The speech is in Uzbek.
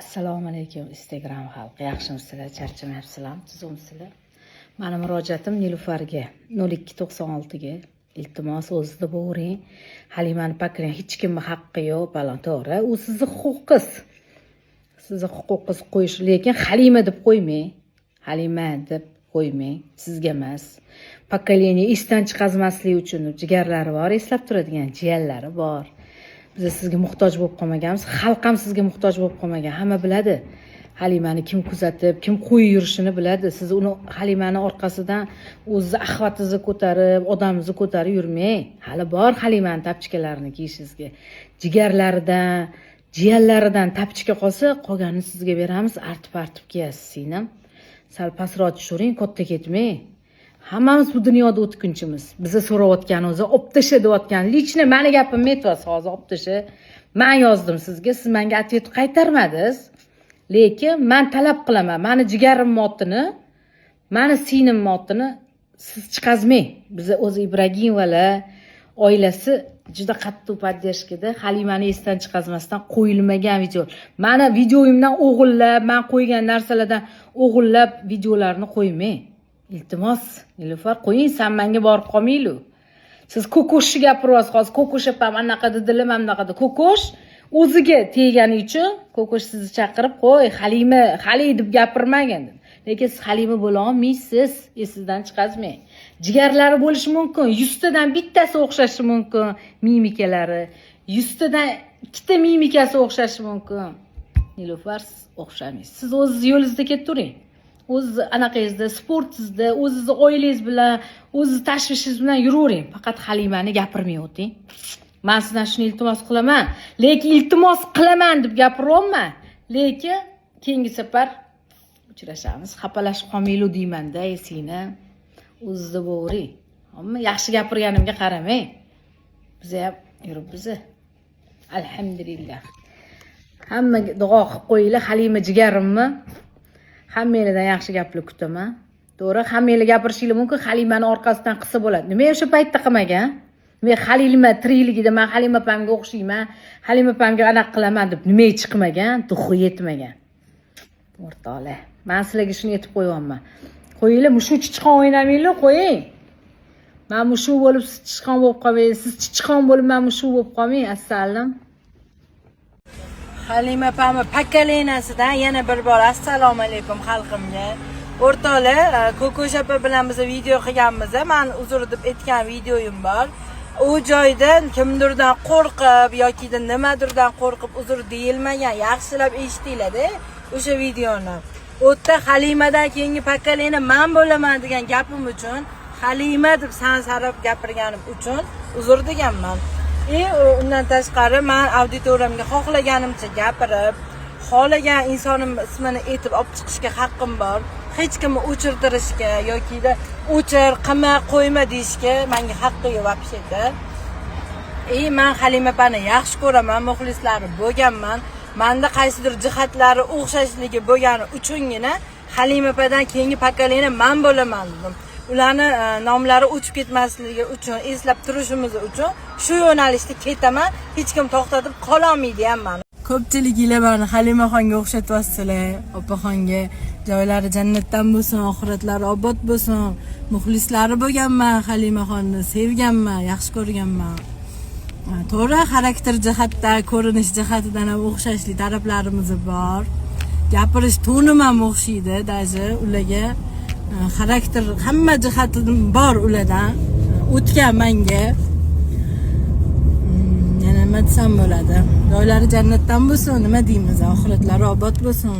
Assalomu alaykum Instagram xalqi. Yaxshimisizlar? Charchamayapsizlar? Tuzumsizlar? Meni murojaatim Nilufarga 0296 ga. Iltimos o'zida bo'ring. Halimani paklang hech kimga haqqi yo'q, balon to'g'ri. U sizning huquqingiz. Sizning huquqingiz qo'yish, lekin Halima deb qo'ymang. Halima deb qo'ymang. Sizga emas. Pokoleniya esdan chiqazmaslik uchun jigarlari bor, eslab turadigan jiyanlari bor. Biz sizga muhtoj bo'lib qolmaganmiz, xalq ham sizga muhtoj bo'lib qolmagan. Hamma biladi. Halimani kim kuzatib, kim qo'yib yurishini biladi. Siz uni Halimani orqasidan o'zingizni ahvatingizni ko'tarib, odamingizni ko'tarib yurmang. Hali bor Halimani tapchikalarini kiyishingizga. Jigarlaridan, jiyanlaridan tapchika qolsa, qolganini sizga beramiz, artib kiyasiz sinam. Sal pastroq tushiring, katta ketmang. Hammamiz bu dunyoda o'tkinchimiz. Bizni so'rayotganimiz, optisha deyotgan, lichni meni gapimni aytyapsiz hozir optisha. Men yozdim sizga, siz menga atvet qaytarmadingiz. Lekin men talab qilaman, meni jigarim otini, meni singlim otini siz chiqazmang. Bizni o'zi Ibragimovalar oilasi juda qattiq podдержкада Halimani esdan chiqazmasdan qo'yilmagan video. Meni videoyimdan o'g'illab, men qo'ygan narsalardan o'g'illab videolarni qo'ymang. Iltimos, Nilufar qo'ying, sen menga borib qolmaylu. Siz ko'koshni gapiryapsiz hozir. Ko'kosh opam anaqa dedilar, men bunaqa dedi. Ko'kosh o'ziga tegani uchun Ko'kosh sizni chaqirib qo'y, Hali deb gapirmagan. Lekin siz Halima bo'la olmaysiz, esingizdan chiqazmang. Jigarlari bo'lishi mumkin, 100 tadan bittasi o'xshashi mumkin, mimikalari. 100 tadan ikkita mimikasi o'xshashi mumkin. Nilufar siz o'xshamaysiz. Siz o'zingiz yo'lingizda ketavering. O'z anaqangizda, sportingizda, o'zingizni oilangiz bilan, o'zingiz tashvishingiz bilan yuravering. Faqat Halimani gapirmay o'ting. Men sizdan shuni iltimos qilaman. Lekin iltimos qilaman deb gapiryapman. Lekin keyingi safar uchrashamiz. Xapalashib qolmaylik deyman-da, esingni. O'zingizda bo'ring. Hamma yaxshi gapirganimga qaramang. Biz ham yuribmiz. Alhamdulillah. Hammaga duo qilib qo'yinglar, Halima jigarimmi? Hammanglardan yaxshi gaplar kutaman. To'g'ri, hammanglar gapirishinglar mumkin, Halimani orqasidan qilsa bo'ladi. Nima o'sha paytda qilmagan? Men Halima tirikligida men Halima opamga o'xshayman, Halima opamga anaqa qilaman deb nima chiqmagan, tuxu yetmagan. O'rtoqlar, men sizlarga shuni aytib qo'yayapman. Qo'yinglar, mushu chichqon o'ynamanglar, qo'ying. Men mushu bo'lib siz chichqon bo'lib qolmang, siz chichqon bo'lib men mushu bo'lib qolmang. Assalom. Halima opamni pokoleniyasidan yana bir bor assalomu alaykum xalqimga. O'rtoqlar, Ko'kosh opa bilan biz video qilganmiz. Men uzr deb aytgan videoyim bor. U joyda kimdirdan qo'rqib yoki nimadirdan qo'rqib uzr deyilmagan. Yaxshilab eshitinglar-da o'sha videoni. U yerda Halimadan keyingi pokoleniya men bo'laman degan gapim uchun, Halima deb sansarab gapirganim uchun uzr deganman. Undan tashqari men auditoriyamga xohlaganimcha gapirib, xohlagan insonim ismini aytib olib chiqishga haqqim bor. Hech kimni o'chirtirishga yoki o'chir, qilma, qo'yma deyishga menga haqqi yo'q vobsheta. Men Halima opani yaxshi ko'raman, muxlislari bo'lganman. Menda qaysidir jihatlari o'xshashligi bo'lgani uchungina Halima opadan keyingi pokoleniya men bo'laman dedim. Ularni nomlari o'chib ketmasligi uchun, eslab turishimiz uchun shu yo'nalishda ketaman, hech kim to'xtatib qola olmaydi ham meni. Ko'pchiliklar meni Halimaxonga o'xshatyapsizlar. Opaxonga joylari jannatdan bo'lsin, oxiratlari obod bo'lsin. Muxlislari bo'lganman, Halimaxonni sevganman, yaxshi ko'rganman. To'g'ri, xarakter jihatdan, ko'rinish jihatidan ham o'xshashli taraflarimiz bor. Gapirish to'nim ham o'xshaydi, даже ularga. Xarakter hamma jihatim bor ulardan. O'tgan menga. Yana nima desam bo'ladi? Joylari jannatdan bo'lsin, nima deymiz? Oxiratlari obod bo'lsin.